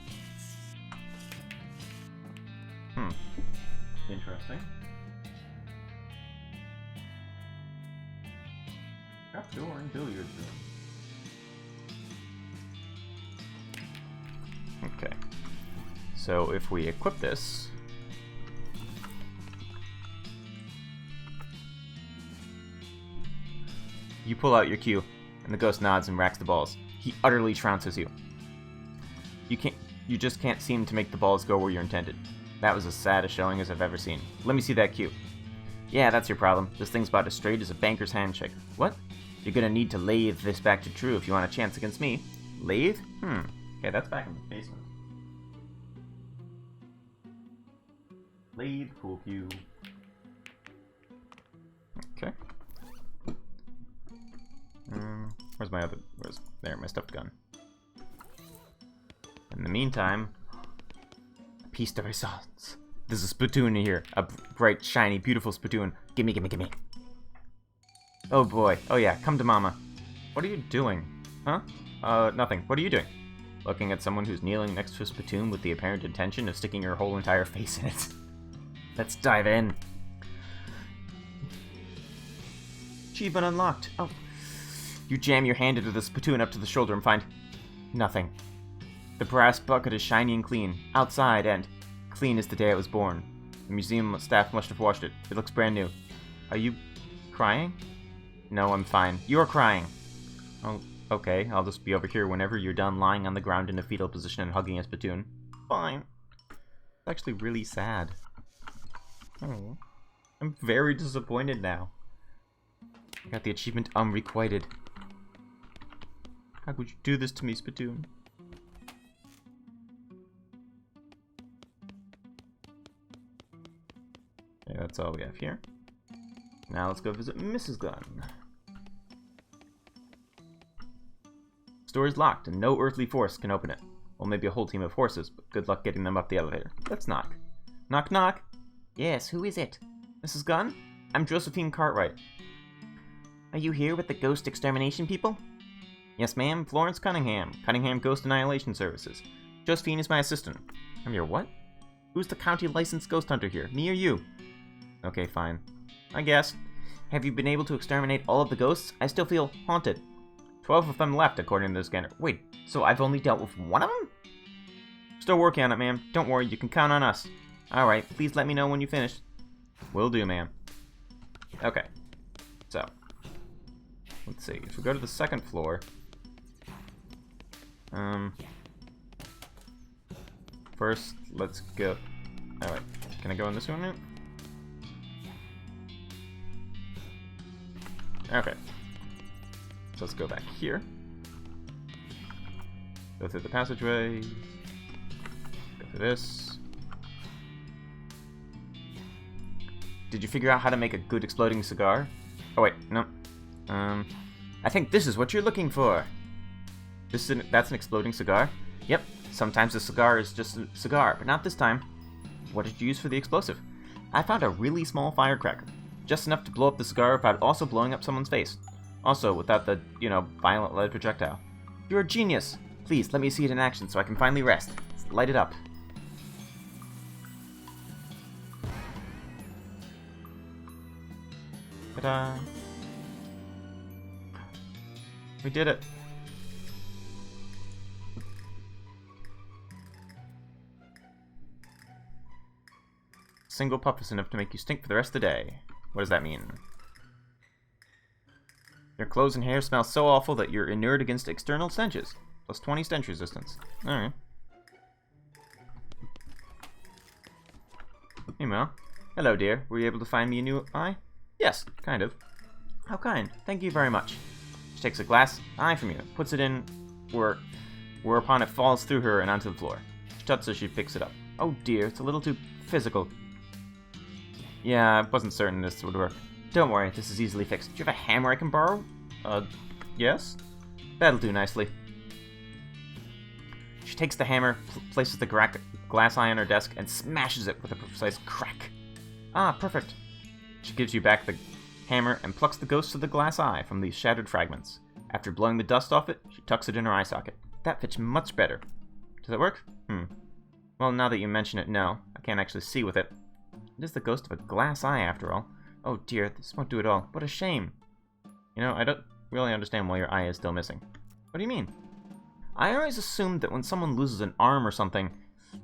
A: Interesting. Trap door in billiards room. Okay. So if we equip this, you pull out your cue, and the ghost nods and racks the balls. He utterly trounces you. You just can't seem to make the balls go where you're intended. That was as sad a showing as I've ever seen. Let me see that cue. Yeah, that's your problem. This thing's about as straight as a banker's handshake. What? You're gonna need to lathe this back to true if you want a chance against me. Lathe? Okay, that's back in the basement. Lathe, pool cue. Okay. Where's my stuffed gun? In the meantime, piece de resistance. There's a spittoon here. A bright, shiny, beautiful spittoon. Gimme, gimme, gimme. Oh boy. Oh yeah, come to mama. What are you doing? Huh? Nothing. What are you doing? Looking at someone who's kneeling next to a spittoon with the apparent intention of sticking your whole entire face in it. Let's dive in. Achievement unlocked. Oh. You jam your hand into the spittoon up to the shoulder and find nothing. The brass bucket is shiny and clean, outside and clean as the day it was born. The museum staff must have washed it. It looks brand new. Are you crying? No, I'm fine. You're crying. Oh, okay. I'll just be over here whenever you're done lying on the ground in a fetal position and hugging a spittoon. Fine. It's actually really sad. Oh. I'm very disappointed now. I got the achievement unrequited. How could you do this to me, Spittoon? Okay, that's all we have here. Now let's go visit Mrs. Gunn. Store's locked and no earthly force can open it. Well, maybe a whole team of horses, but good luck getting them up the elevator. Let's knock. Knock, knock. Yes, who is it? Mrs. Gunn? I'm Josephine Cartwright. Are you here with the ghost extermination people? Yes, ma'am. Florence Cunningham. Cunningham Ghost Annihilation Services. Josephine is my assistant. I'm your what? Who's the county licensed ghost hunter here? Me or you? Okay, fine. I guess. Have you been able to exterminate all of the ghosts? I still feel haunted. 12 of them left, according to the scanner. Wait, so I've only dealt with one of them? Still working on it, ma'am. Don't worry, you can count on us. Alright, please let me know when you finish. Will do, ma'am. Okay. So. Let's see. If we go to the second floor. First, let's go. Alright. Can I go in this one now? Okay. So let's go back here. Go through the passageway. Go through this. Did you figure out how to make a good exploding cigar? Oh wait, no. I think this is what you're looking for. That's an exploding cigar? Yep. Sometimes a cigar is just a cigar, but not this time. What did you use for the explosive? I found a really small firecracker. Just enough to blow up the cigar without also blowing up someone's face. Also, without the, violent lead projectile. You're a genius! Please, let me see it in action so I can finally rest. Let's light it up. Ta-da! We did it! Single puff is enough to make you stink for the rest of the day. What does that mean? Your clothes and hair smell so awful that you're inured against external stenches. Plus 20 stench resistance. Alright. Hey, Mel. Hello, dear. Were you able to find me a new eye? Yes, kind of. How kind. Thank you very much. She takes a glass eye from you, puts it in whereupon it falls through her and onto the floor. She tuts as she picks it up. Oh dear, it's a little too physical. Yeah, I wasn't certain this would work. Don't worry, this is easily fixed. Do you have a hammer I can borrow? Yes? That'll do nicely. She takes the hammer, places the glass eye on her desk, and smashes it with a precise crack. Ah, perfect. She gives you back the hammer and plucks the ghost of the glass eye from these shattered fragments. After blowing the dust off it, she tucks it in her eye socket. That fits much better. Does it work? Well, now that you mention it, no. I can't actually see with it. It is the ghost of a glass eye, after all. Oh dear, this won't do it all. What a shame. I don't really understand why your eye is still missing. What do you mean? I always assumed that when someone loses an arm or something,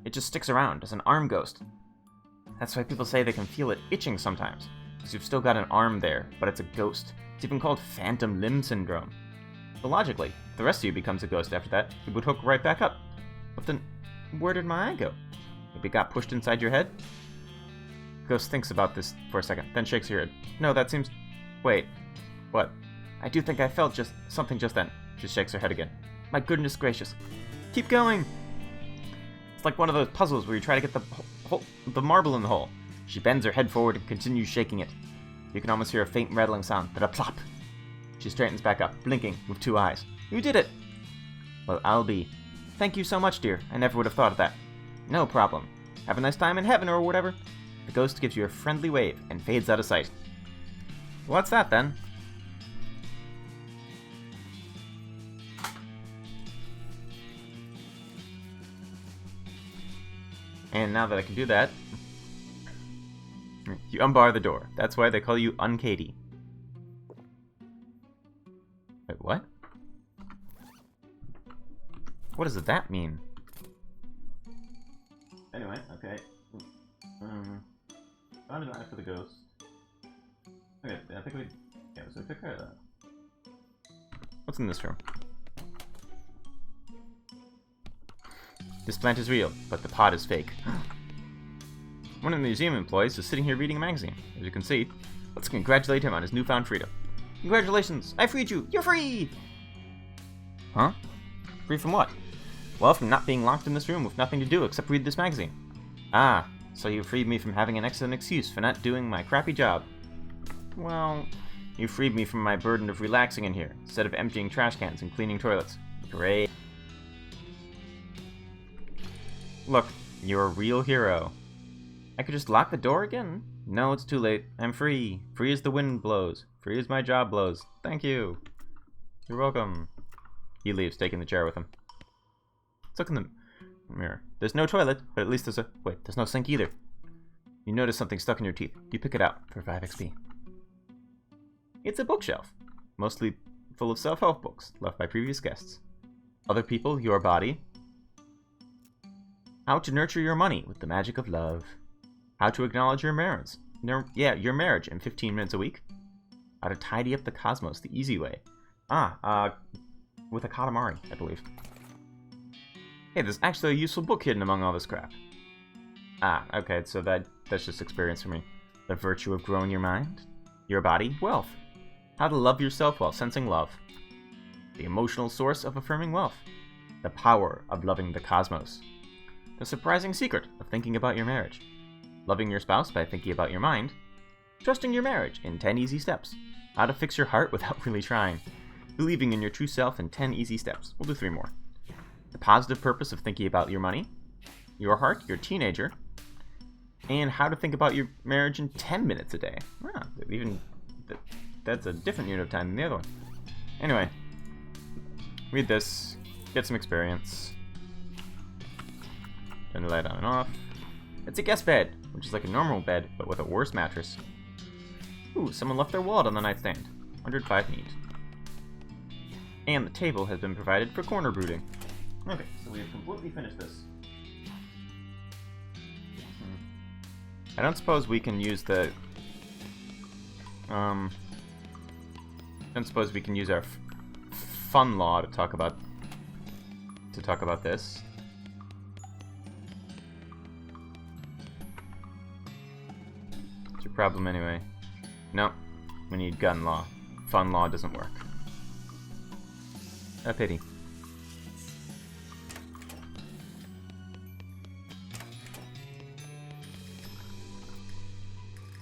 A: it just sticks around as an arm ghost. That's why people say they can feel it itching sometimes. Because you've still got an arm there, but it's a ghost. It's even called phantom limb syndrome. But logically, if the rest of you becomes a ghost after that, it would hook right back up. But then, where did my eye go? Maybe it got pushed inside your head? Ghost thinks about this for a second, then shakes her head. No, that seems... Wait. What? I do think I felt something just then. She shakes her head again. My goodness gracious. Keep going! It's like one of those puzzles where you try to get the marble in the hole. She bends her head forward and continues shaking it. You can almost hear a faint rattling sound, then a plop. She straightens back up, blinking, with two eyes. You did it! Well, I'll be. Thank you so much, dear. I never would have thought of that. No problem. Have a nice time in heaven or whatever. The ghost gives you a friendly wave and fades out of sight. What's that, then? And now that I can do that, you unbar the door. That's why they call you Unkady. Wait, what? What does that mean? Anyway, okay. Found an eye for the ghost. Okay, I think so we took care of that. What's in this room? This plant is real, but the pot is fake. One of the museum employees is sitting here reading a magazine. As you can see, let's congratulate him on his newfound freedom. Congratulations! I freed you! You're free! Huh? Free from what? Well, from not being locked in this room with nothing to do except read this magazine. Ah, so you freed me from having an excellent excuse for not doing my crappy job. Well, you freed me from my burden of relaxing in here, instead of emptying trash cans and cleaning toilets. Great. Look, you're a real hero. I could just lock the door again? No, it's too late. I'm free. Free as the wind blows. Free as my job blows. Thank you. You're welcome. He leaves, taking the chair with him. Let's look in the mirror. There's no toilet, but at least there's a... Wait, there's no sink either. You notice something stuck in your teeth. You pick it out for 5 XP. It's a bookshelf, mostly full of self-help books left by previous guests. Other people, your body. How to nurture your money with the magic of love. How to acknowledge your marriage. Your marriage in 15 minutes a week. How to tidy up the cosmos the easy way. With a Katamari, I believe. Hey, there's actually a useful book hidden among all this crap. Okay, so that's just experience for me. The virtue of growing your mind, your body, wealth. How to love yourself while sensing love. The emotional source of affirming wealth. The power of loving the cosmos. The surprising secret of thinking about your marriage. Loving your spouse by thinking about your mind. Trusting your marriage in 10 easy steps. How to fix your heart without really trying. Believing in your true self in 10 easy steps. We'll do 3 more. The positive purpose of thinking about your money, your heart, your teenager, and how to think about your marriage in 10 minutes a day. That's a different unit of time than the other one. Anyway, read this, get some experience. Turn the light on and off. It's a guest bed, which is like a normal bed, but with a worse mattress. Ooh, someone left their wallet on the nightstand. 105 neat. And the table has been provided for corner brooding. Okay, so we have completely finished this. I don't suppose we can use the... I don't suppose we can use our fun law to talk about this. What's your problem anyway? No, we need gun law. Fun law doesn't work. A pity.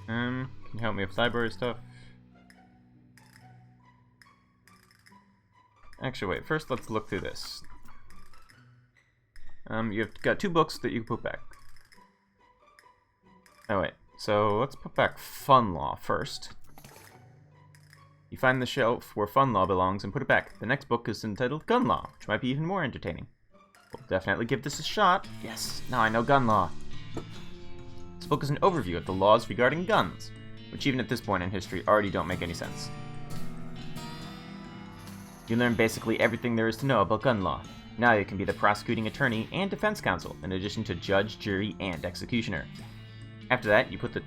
A: Can you help me with library stuff? Actually, wait. First, let's look through this. You've got 2 books that you can put back. Oh, wait. So, let's put back Fun Law first. You find the shelf where Fun Law belongs and put it back. The next book is entitled Gun Law, which might be even more entertaining. We'll definitely give this a shot. Yes, now I know gun law. This book is an overview of the laws regarding guns, which even at this point in history already don't make any sense. You learn basically everything there is to know about gun law. Now you can be the prosecuting attorney and defense counsel, in addition to judge, jury, and executioner. After that, you put the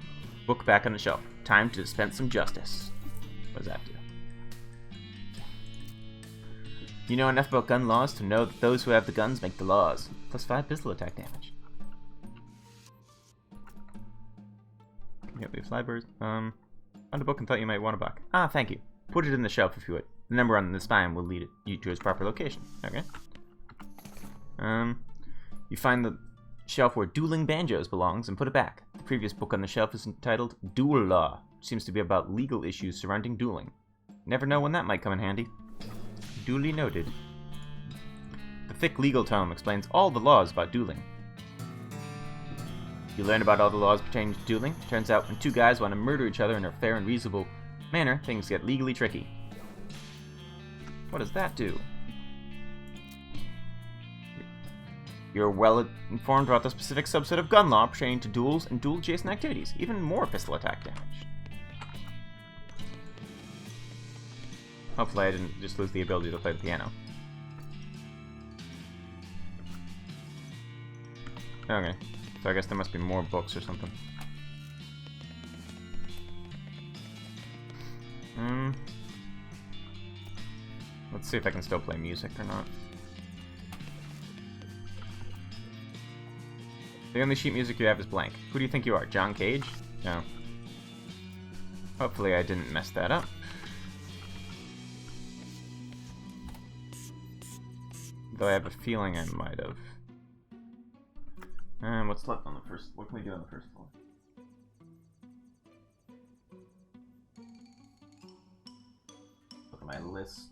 A: book back on the shelf. Time to dispense some justice. What does that do? You know enough about gun laws to know that those who have the guns make the laws. Plus 5 pistol attack damage. Yep, we have libraries. Found a book and thought you might want a buck. Ah, thank you. Put it in the shelf if you would. The number on the spine will lead you to its proper location. Okay. You find the shelf where Dueling Banjos belongs and put it back. The previous book on the shelf is entitled Duel Law, which seems to be about legal issues surrounding dueling. Never know when that might come in handy. Duly noted. The thick legal tome explains all the laws about dueling. You learn about all the laws pertaining to dueling. Turns out when 2 guys want to murder each other in a fair and reasonable manner, things get legally tricky. What does that do? You're well informed about the specific subset of gun law pertaining to duels and duel-adjacent activities. Even more pistol attack damage. Hopefully I didn't just lose the ability to play the piano. Okay, so I guess there must be more books or something. Let's see if I can still play music or not. The only sheet music you have is blank. Who do you think you are, John Cage? No. Hopefully I didn't mess that up. Though I have a feeling I might have. And what's left on the first? What can we do on the first floor? Look at my list.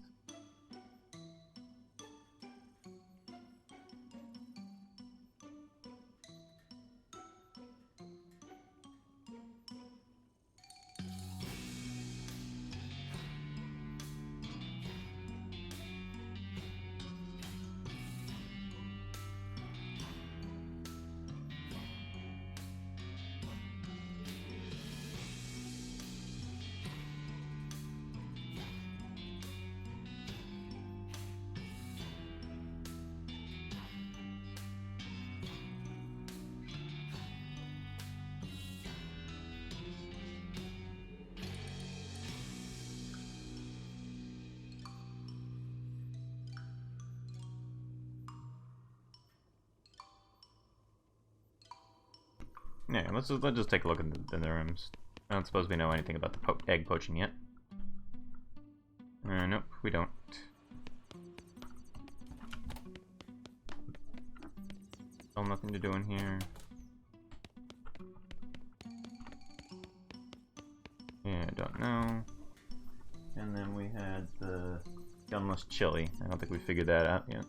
A: Yeah, let's just take a look in the rooms. I don't suppose we know anything about the egg poaching yet. Nope, we don't. Still nothing to do in here. Yeah, I don't know. And then we had the gunless chili. I don't think we figured that out yet.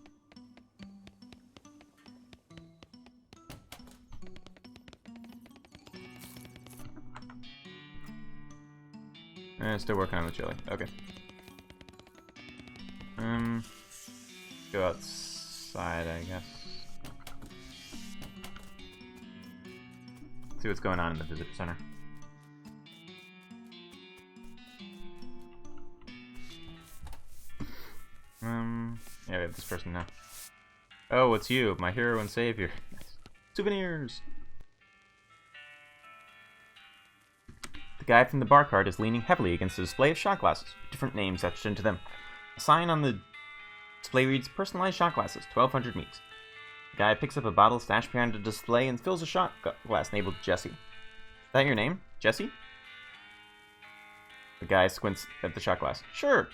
A: Still working on the chili. Okay. Go outside, I guess. See what's going on in the visitor center. Yeah, we have this person now. Oh, it's you, my hero and savior. Souvenirs! The guy from the bar cart is leaning heavily against a display of shot glasses, with different names etched into them. A sign on the display reads, "Personalized shot glasses, 1200 meets." The guy picks up a bottle stashed behind a display and fills a shot glass labeled Jesse. Is that your name? Jesse? The guy squints at the shot glass. Sure.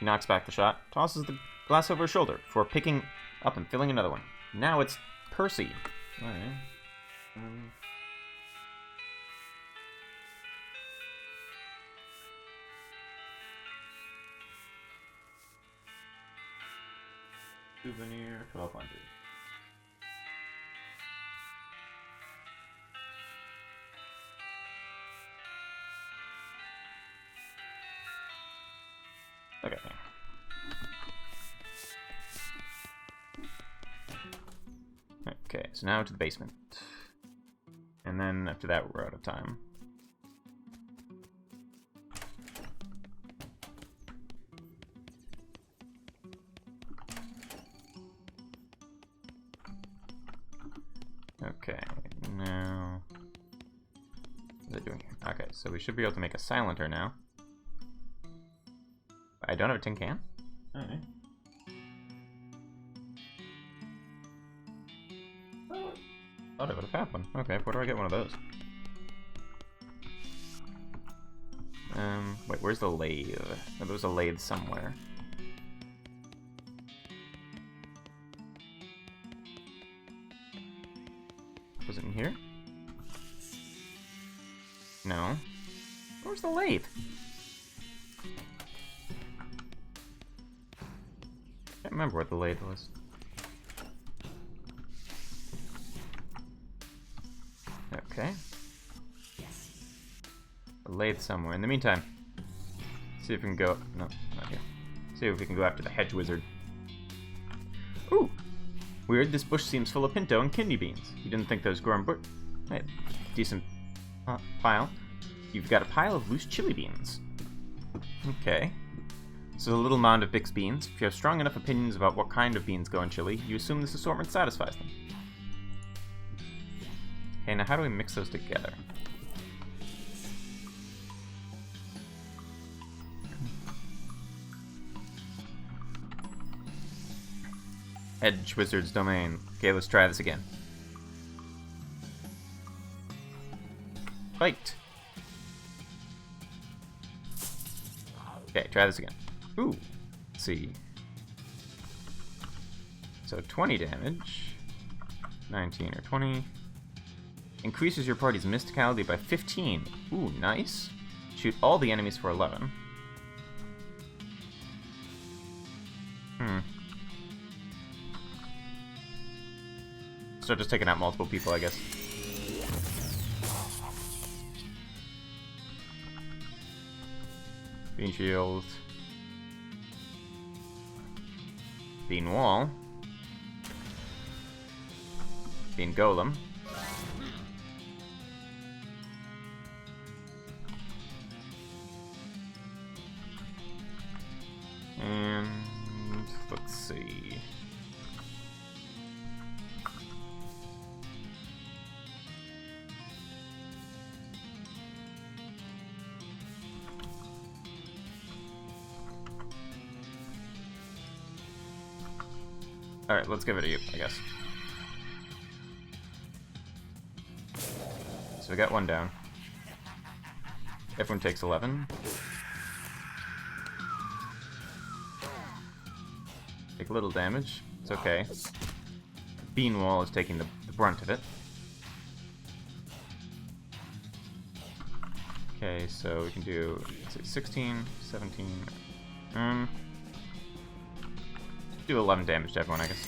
A: He knocks back the shot, tosses the glass over his shoulder, before picking up and filling another one. Now it's Percy. Alright. Souvenir, 1200. Okay. Okay, so now to the basement. And then after that, we're out of time. Okay, now... What are they doing here? Okay, so we should be able to make a silencer now. I don't have a tin can? Alright. Oh, thought I would have had one. Okay, where do I get one of those? Wait, where's the lathe? Oh, there was a lathe somewhere. Was it in here? No. Where's the lathe? Can't remember what the lathe was. Okay. A lathe somewhere. In the meantime, see if we can go. No, not here. See if we can go after the hedge wizard. Ooh! Weird, this bush seems full of pinto and kidney beans. You didn't think those grew on bush? Hey, decent pile. You've got a pile of loose chili beans. Okay. So a little mound of Bix beans. If you have strong enough opinions about what kind of beans go in chili, you assume this assortment satisfies them. Okay, now how do we mix those together? Hedge wizard's domain. Okay, let's try this again. Fight! Okay, try this again. Ooh. Let's see. So 20 damage. 19 or 20. Increases your party's mysticality by 15. Ooh, nice. Shoot all the enemies for 11. Start just taking out multiple people, I guess. Bean shield. Bean wall. Bean golem. And let's see. Alright, let's give it to you, I guess. So we got one down. Everyone takes 11. Take a little damage. It's okay. Bean wall is taking the brunt of it. Okay, so we can do, let's see, 16, 17. Do 11 damage to everyone, I guess.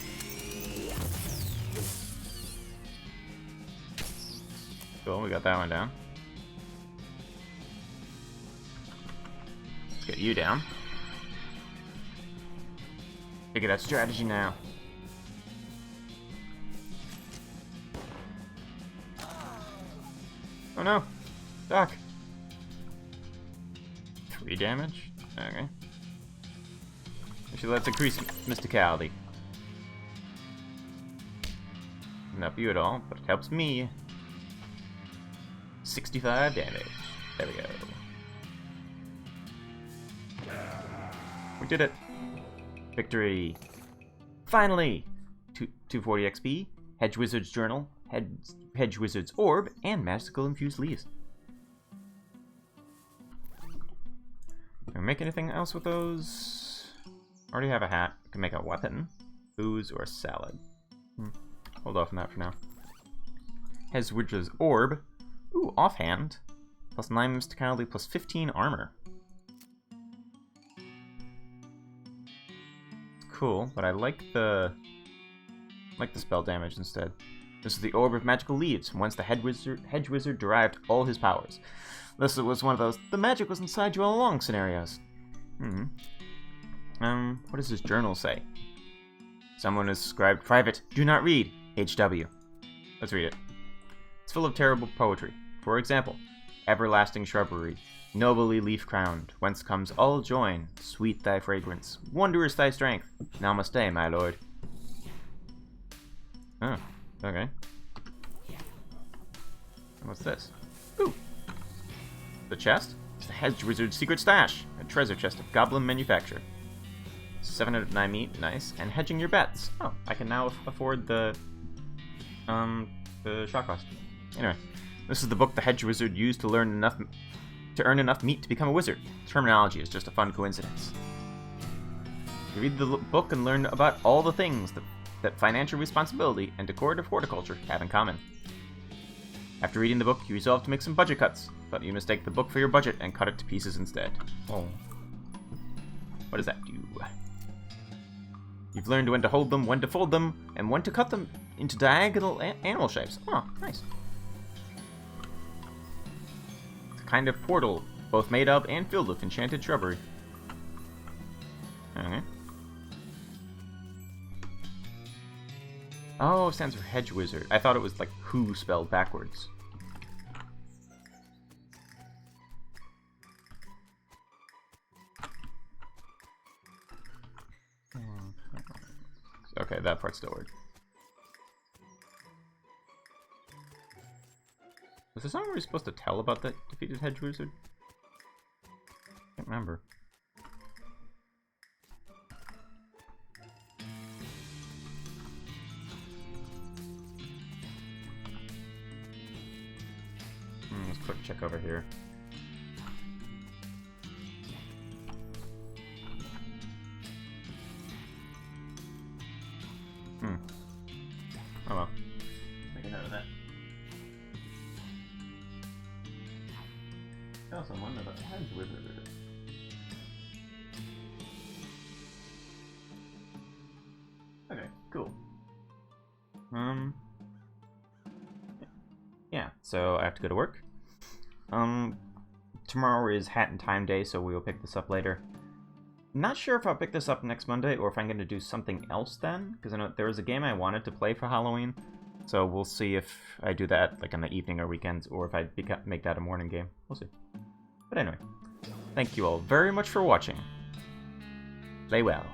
A: Cool, we got that one down. Let's get you down. Figure out strategy now. Oh no! Doc! 3 damage? Okay. Actually, let's increase mysticality. Doesn't help you at all, but it helps me. 65 damage. There we go. We did it! Victory! Finally! 240 XP, Hedge Wizard's Journal, Hedge Wizard's Orb, and Magical Infused Leaves. Can we make anything else with those? Already have a hat. Can make a weapon, booze, or a salad. Hold off on that for now. Hedge Wizard's Orb. Ooh, offhand. Plus 9 mysticality, plus 15 armor. Cool, but I like the spell damage instead. This is the Orb of Magical Leaves, from whence the Hedge Wizard derived all his powers. This was one of those "the magic was inside you all along" scenarios. What does his journal say? Someone has scribed private, do not read, HW. Let's read it. It's full of terrible poetry. For example, everlasting shrubbery, nobly leaf-crowned, whence comes all joy, sweet thy fragrance, wondrous thy strength. Namaste, my lord. Oh, okay. What's this? Ooh. The chest? It's the Hedge Wizard's secret stash, a treasure chest of goblin manufacture. 709 meat, nice. And hedging your bets. Oh, I can now afford the shot cost. Anyway, this is the book the Hedge Wizard used to earn enough meat to become a wizard. Terminology is just a fun coincidence. You read the book and learn about all the things that financial responsibility and decorative horticulture have in common. After reading the book, you resolve to make some budget cuts, but you mistake the book for your budget and cut it to pieces instead. Oh. What does that do? You've learned when to hold them, when to fold them, and when to cut them into diagonal animal shapes. Oh, nice. It's a kind of portal, both made of and filled with enchanted shrubbery. Okay. Oh, it stands for Hedge Wizard. I thought it was like who spelled backwards. Okay, that part's still weird. Was there something we were supposed to tell about that defeated Hedge Wizard? I can't remember. Let's quick check over here. Oh well. Make a note of that. Tell someone about Hedge Wizard. Okay, cool. Yeah, so I have to go to work. Tomorrow is Hat and Time Day, so we will pick this up later. Not sure if I'll pick this up next Monday or if I'm going to do something else then, because I know there was a game I wanted to play for Halloween, so we'll see if I do that like on the evening or weekends, or if I make that a morning game. We'll see. But anyway, thank you all very much for watching. Play well.